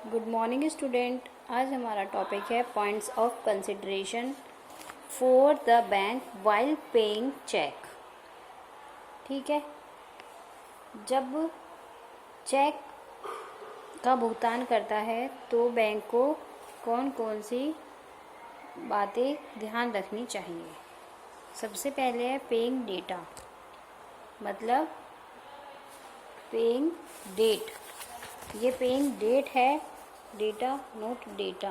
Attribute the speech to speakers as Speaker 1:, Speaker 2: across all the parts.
Speaker 1: Good morning student. आज हमारा topic है points of consideration for the bank while paying cheque. ठीक है, जब चेक का भुगतान करता है तो बैंक को कौन कौन सी बातें ध्यान रखनी चाहिए। सबसे पहले है पेइंग डेटा, मतलब पेइंग डेट। ये पेइंग डेट है, डेटा नोट डेटा,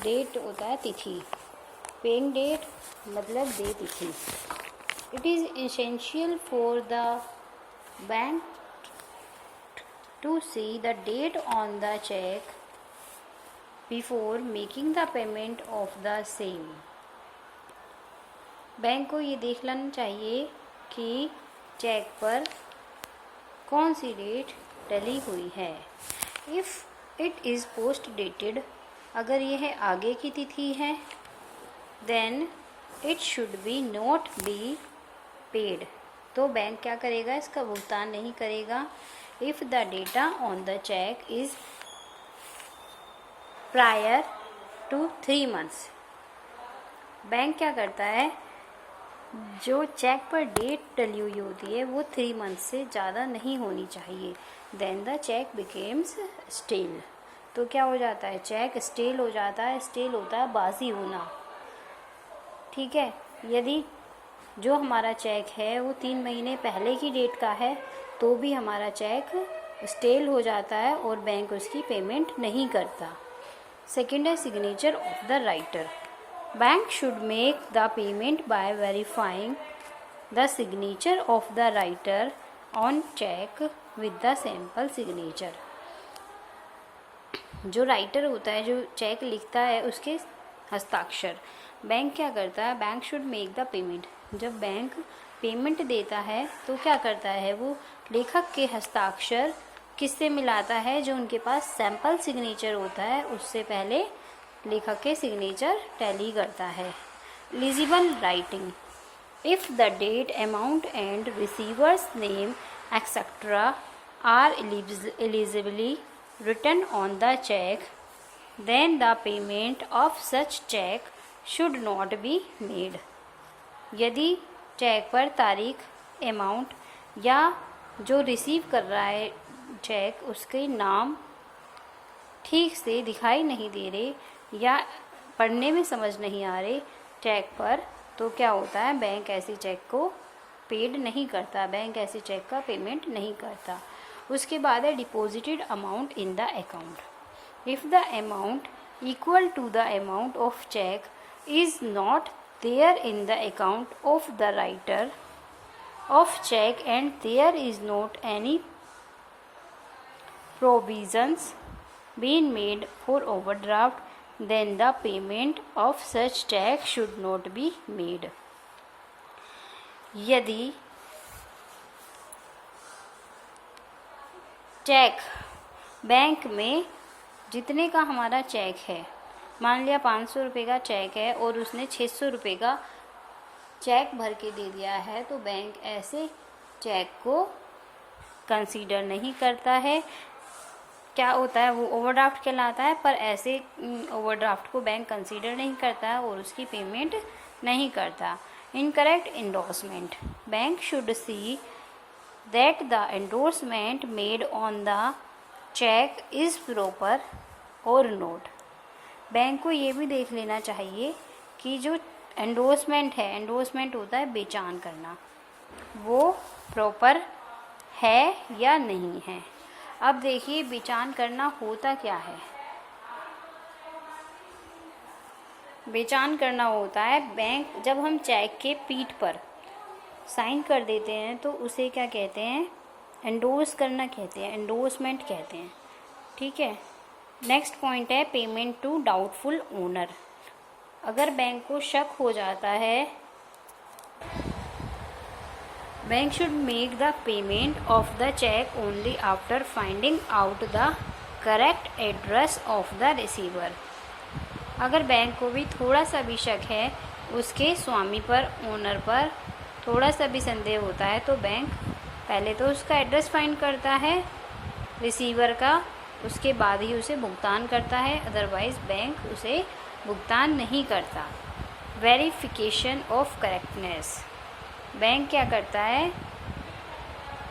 Speaker 1: डेट होता है तिथि, पेइंग डेट मतलब दे तिथि। It is essential for the bank to see the date on the cheque before making the payment of the same. Bank को ये देख लेना चाहिए कि चेक पर कौन सी डेट डली हुई है। If it is post dated, अगर यह आगे की तिथि है, then it should be not be paid, तो बैंक क्या करेगा, इसका भुगतान नहीं करेगा। If the data on the cheque is prior to 3 months, bank क्या करता है, जो चेक पर डेट डली हुई होती है वो 3 months से ज़्यादा नहीं होनी चाहिए। Then the cheque becomes stale, तो क्या हो जाता है, चेक स्टेल हो जाता है। स्टेल होता है बासी होना। ठीक है, यदि जो हमारा चेक है वो 3 महीने पहले की डेट का है तो भी हमारा चेक स्टेल हो जाता है और बैंक उसकी पेमेंट नहीं करता। सेकेंड है signature of the writer. Bank should make the payment by verifying the signature of the writer on check with the sample signature। जो राइटर होता है, जो चेक लिखता है, उसके हस्ताक्षर। बैंक क्या करता है, bank should make the payment. जब बैंक पेमेंट देता है तो क्या करता है, वो लेखक के हस्ताक्षर किससे मिलाता है, जो उनके पास सैम्पल सिग्नेचर होता है उससे पहले लेखक के सिग्नेचर टैली करता है। Eligible writing, if the date, amount and receiver's name etcetera are eligibly written on the cheque, then the payment of such cheque should not be made. यदि चेक पर तारीख, अमाउंट या जो रिसीव कर रहा है चेक, उसके नाम ठीक से दिखाई नहीं दे रहे या पढ़ने में समझ नहीं आ रहे चेक पर, तो क्या होता है, बैंक ऐसी चेक को पेड नहीं करता, बैंक ऐसे चेक का पेमेंट नहीं करता। उसके बाद है deposited amount in the account. If the amount equal to the amount of cheque is not there in the account of the writer of cheque and there is not any provisions being made for overdraft, then the payment of such check should not be made। यदि cheque bank में जितने का हमारा check है, मान लिया 500 रुपये का चेक है और उसने 600 रुपये का चेक भर के दे दिया है, तो बैंक ऐसे चेक को कंसीडर नहीं करता है। क्या होता है, वो ओवरड्राफ्ट कहलाता है, पर ऐसे ओवरड्राफ्ट को बैंक कंसीडर नहीं करता है और उसकी पेमेंट नहीं करता। Incorrect endorsement, bank should see that the endorsement made on the cheque is proper और नोट। बैंक को ये भी देख लेना चाहिए कि जो एंडोर्समेंट है, एंडोर्समेंट होता है बेचान करना, वो प्रॉपर है या नहीं है। अब देखिए बेचान करना होता क्या है। बेचान करना होता है, बैंक जब हम चेक के पीठ पर साइन कर देते हैं तो उसे क्या कहते हैं, एंडोर्स करना कहते हैं, एंडोर्समेंट कहते हैं। ठीक है, नेक्स्ट पॉइंट है पेमेंट टू डाउटफुल ओनर। अगर बैंक को शक हो जाता है, bank should make the payment of the cheque only after finding out the correct address of the receiver. अगर बैंक को भी थोड़ा सा भी शक है, उसके स्वामी पर, ओनर पर थोड़ा सा भी संदेह होता है, तो बैंक पहले तो उसका एड्रेस फाइंड करता है रिसीवर का, उसके बाद ही उसे भुगतान करता है, अदरवाइज़ बैंक उसे भुगतान नहीं करता। वेरिफिकेशन ऑफ करेक्टनेस, बैंक क्या करता है,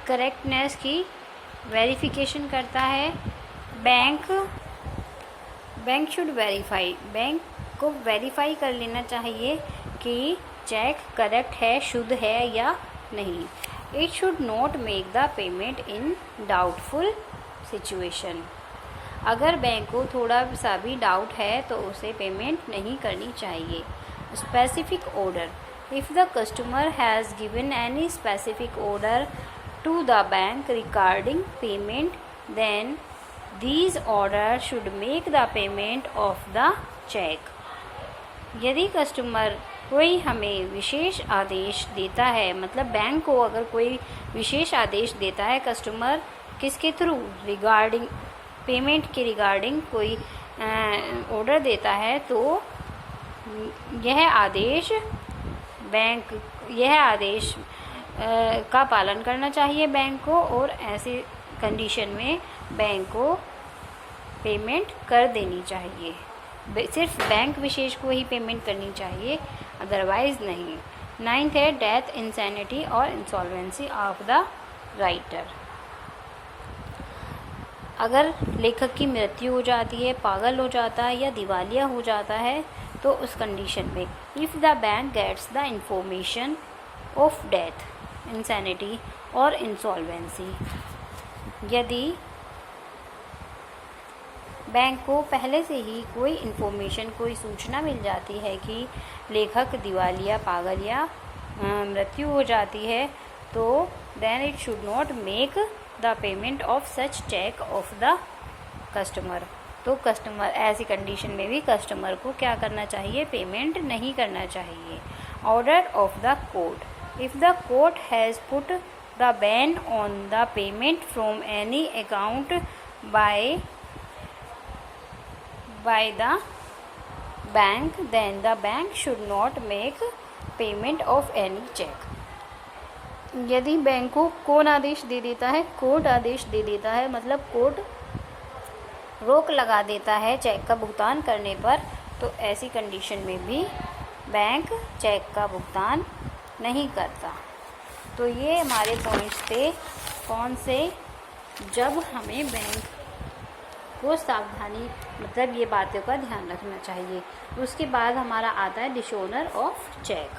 Speaker 1: करेक्टनेस की वेरिफिकेशन करता है। बैंक शुड वेरीफाई, बैंक को वेरीफाई कर लेना चाहिए कि चेक करेक्ट है, शुद्ध है या नहीं। It should not make the payment in doubtful situation, अगर बैंक को थोड़ा सा भी डाउट है तो उसे पेमेंट नहीं करनी चाहिए। Specific order, if the customer has given any specific order to the bank regarding payment, then these orders should make the payment of the check। यदि कस्टमर कोई हमें विशेष आदेश देता है, मतलब बैंक को अगर कोई विशेष आदेश देता है कस्टमर, किसके थ्रू, रिगार्डिंग पेमेंट के रिगार्डिंग कोई ऑर्डर देता है, तो यह आदेश का पालन करना चाहिए बैंक को, और ऐसे कंडीशन में बैंक को पेमेंट कर देनी चाहिए। सिर्फ बैंक विशेष को ही पेमेंट करनी चाहिए, अदरवाइज़ नहीं। 9th है डेथ, इंसैनिटी और इंसॉल्वेंसी ऑफ द राइटर। अगर लेखक की मृत्यु हो जाती है, पागल हो जाता है या दिवालिया हो जाता है, तो उस कंडीशन में if the bank gets the information of death, insanity और इंसॉल्वेंसी, यदि बैंक को पहले से ही कोई इन्फॉर्मेशन, कोई सूचना मिल जाती है कि लेखक दिवालिया, पागल या मृत्यु हो जाती है, तो then it should not make the payment of such cheque of the customer. तो कस्टमर, ऐसी कंडीशन में भी कस्टमर को क्या करना चाहिए, पेमेंट नहीं करना चाहिए। Order of the court, if the court has put the ban on the payment from any account by the bank, then the bank should not make payment of any check। यदि bank को कौन आदेश दे देता है, court आदेश दे देता है, मतलब court रोक लगा देता है चेक का भुगतान करने पर, तो ऐसी कंडीशन में भी बैंक चेक का भुगतान नहीं करता। तो ये हमारे पॉइंट्स थे, कौन से, जब हमें बैंक को सावधानी, मतलब ये बातों का ध्यान रखना चाहिए। उसके बाद हमारा आता है डिसऑनर ऑफ चेक,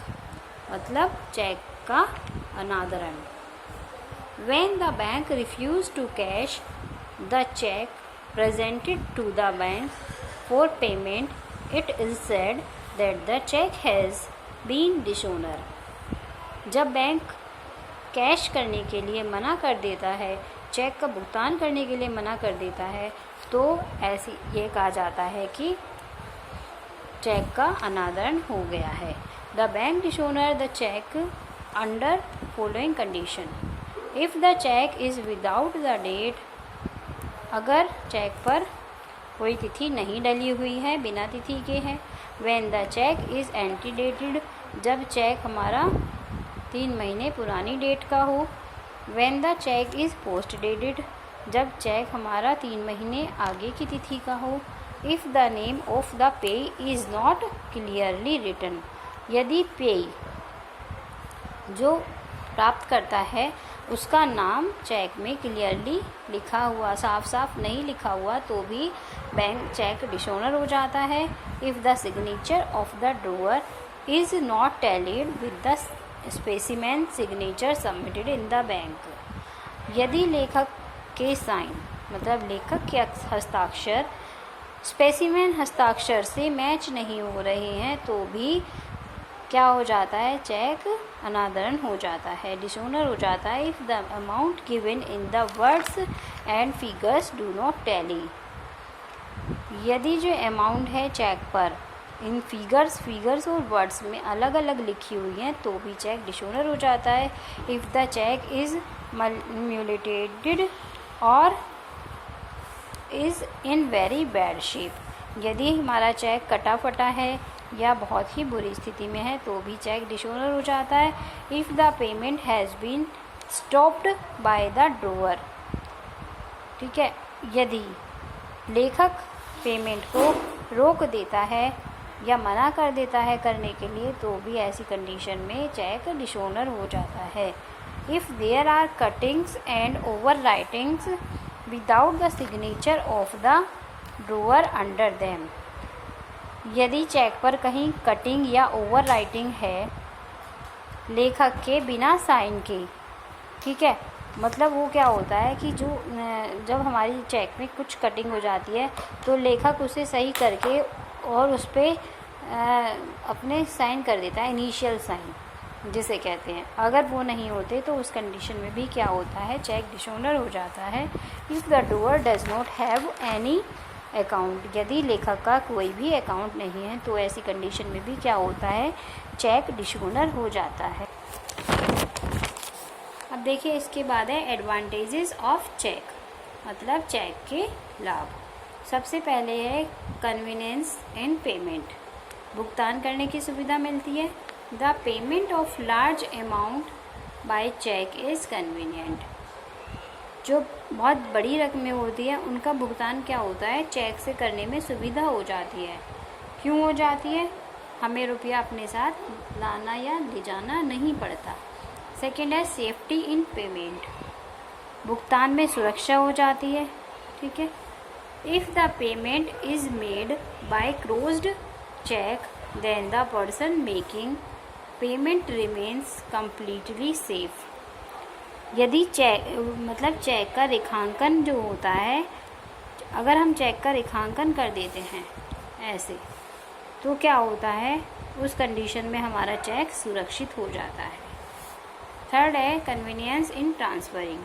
Speaker 1: मतलब चेक का अनादरण। When the bank refuse to cash the cheque presented to the bank for payment, it is said that the cheque has been dishonour. जब बैंक कैश करने के लिए मना कर देता है, चेक का भुगतान करने के लिए मना कर देता है, तो ऐसी ये कहा जाता है कि चेक का अनादरण हो गया है। The bank dishonour the cheque under following condition, if the cheque is without the date, अगर चेक पर कोई तिथि नहीं डली हुई है, बिना तिथि के है। When the cheque is antedated, जब चेक हमारा 3 महीने पुरानी डेट का हो। When the cheque is post dated, जब चेक हमारा 3 महीने आगे की तिथि का हो। If the name of the pay is not clearly written, यदि पेई जो प्राप्त करता है उसका नाम चेक में क्लियरली लिखा हुआ, साफ साफ नहीं लिखा हुआ, तो भी बैंक चेक डिसऑनर हो जाता है। If the signature of the drawer is not tallied with the specimen signature submitted in the bank, यदि लेखक के साइन, मतलब लेखक के हस्ताक्षर स्पेसिमेन हस्ताक्षर से मैच नहीं हो रहे हैं, तो भी क्या हो जाता है, चेक अनादरण हो जाता है, डिसऑनर हो जाता है। If the amount given in the words and figures do not tally, यदि जो अमाउंट है चेक पर इन फिगर्स और वर्ड्स में अलग अलग लिखी हुई हैं, तो भी चेक डिसऑनर हो जाता है। If the cheque is mutilated और is in very bad shape, यदि हमारा चेक कटा फटा है या बहुत ही बुरी स्थिति में है, तो भी चेक डिसऑनर हो जाता है। If the payment has been stopped by the drawer, ठीक है, यदि लेखक पेमेंट को रोक देता है या मना कर देता है करने के लिए, तो भी ऐसी कंडीशन में चेक डिसऑनर हो जाता है। If there are cuttings and over writings without the signature of the drawer under them, यदि चेक पर कहीं कटिंग या ओवर राइटिंग है लेखक के बिना साइन के, ठीक है, मतलब वो क्या होता है कि जो जब हमारी चेक में कुछ कटिंग हो जाती है तो लेखक उसे सही करके और उस पर अपने साइन कर देता है, इनिशियल साइन जिसे कहते हैं। अगर वो नहीं होते तो उस कंडीशन में भी क्या होता है, चेक डिसऑनर हो जाता है। If the drawer does not have any account, यदि लेखक का कोई भी अकाउंट नहीं है तो ऐसी कंडीशन में भी क्या होता है, चेक डिसऑनर हो जाता है। अब देखिए इसके बाद है एडवांटेजेस ऑफ चेक, मतलब चेक के लाभ। सबसे पहले है कन्वीनियंस इन पेमेंट, भुगतान करने की सुविधा मिलती है। The payment of large amount by cheque is convenient, जो बहुत बड़ी रकमें होती है उनका भुगतान क्या होता है, चेक से करने में सुविधा हो जाती है। क्यों हो जाती है, हमें रुपया अपने साथ लाना या ले जाना नहीं पड़ता। सेकेंड है सेफ्टी इन पेमेंट, भुगतान में सुरक्षा हो जाती है, ठीक है। If the payment is made by closed cheque then the person making payment remains completely safe, यदि चेक मतलब चेक का रेखांकन जो होता है, अगर हम चेक का रेखांकन कर देते हैं ऐसे, तो क्या होता है, उस कंडीशन में हमारा चेक सुरक्षित हो जाता है। थर्ड है कन्वीनियंस इन ट्रांसफरिंग,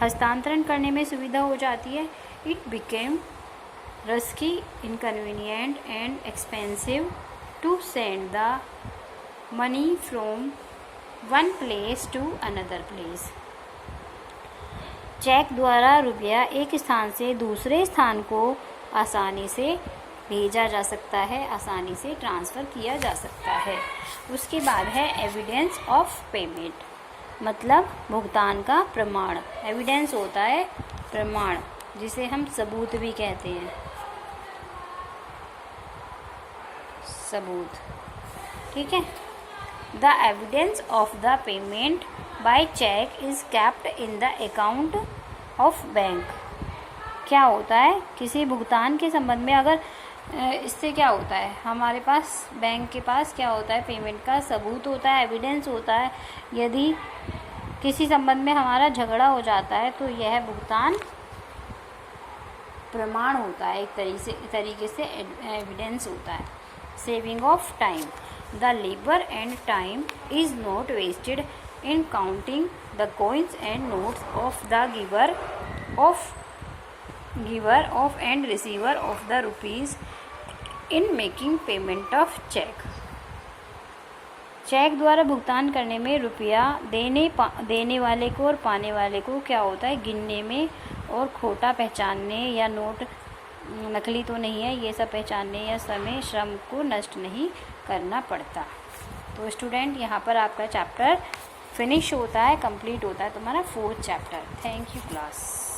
Speaker 1: हस्तांतरण करने में सुविधा हो जाती है। It became risky, inconvenient and expensive to send the money from one place to another place, cheque द्वारा रुपया एक स्थान से दूसरे स्थान को आसानी से भेजा जा सकता है, आसानी से ट्रांसफ़र किया जा सकता है। उसके बाद है एविडेंस ऑफ पेमेंट, मतलब भुगतान का प्रमाण। एविडेंस होता है प्रमाण, जिसे हम सबूत भी कहते हैं, सबूत, ठीक है। The evidence of the payment by cheque is kept in the account of bank, क्या होता है, किसी भुगतान के संबंध में अगर इससे क्या होता है, हमारे पास बैंक के पास क्या होता है, पेमेंट का सबूत होता है, एविडेंस होता है। यदि किसी संबंध में हमारा झगड़ा हो जाता है तो यह भुगतान प्रमाण होता है, एक तरीके से एविडेंस होता है। Saving of time, the labour and time is not wasted in counting the coins and notes of the giver of and receiver of the rupees in making payment of check, cheque द्वारा भुगतान करने में रुपया देने वाले को और पाने वाले को क्या होता है, गिनने में और खोटा पहचानने या नोट नकली तो नहीं है ये सब पहचानने या समय श्रम को नष्ट नहीं करना पड़ता। तो स्टूडेंट यहाँ पर आपका चैप्टर फिनिश होता है, कंप्लीट होता है तुम्हारा 4th chapter. Thank you class.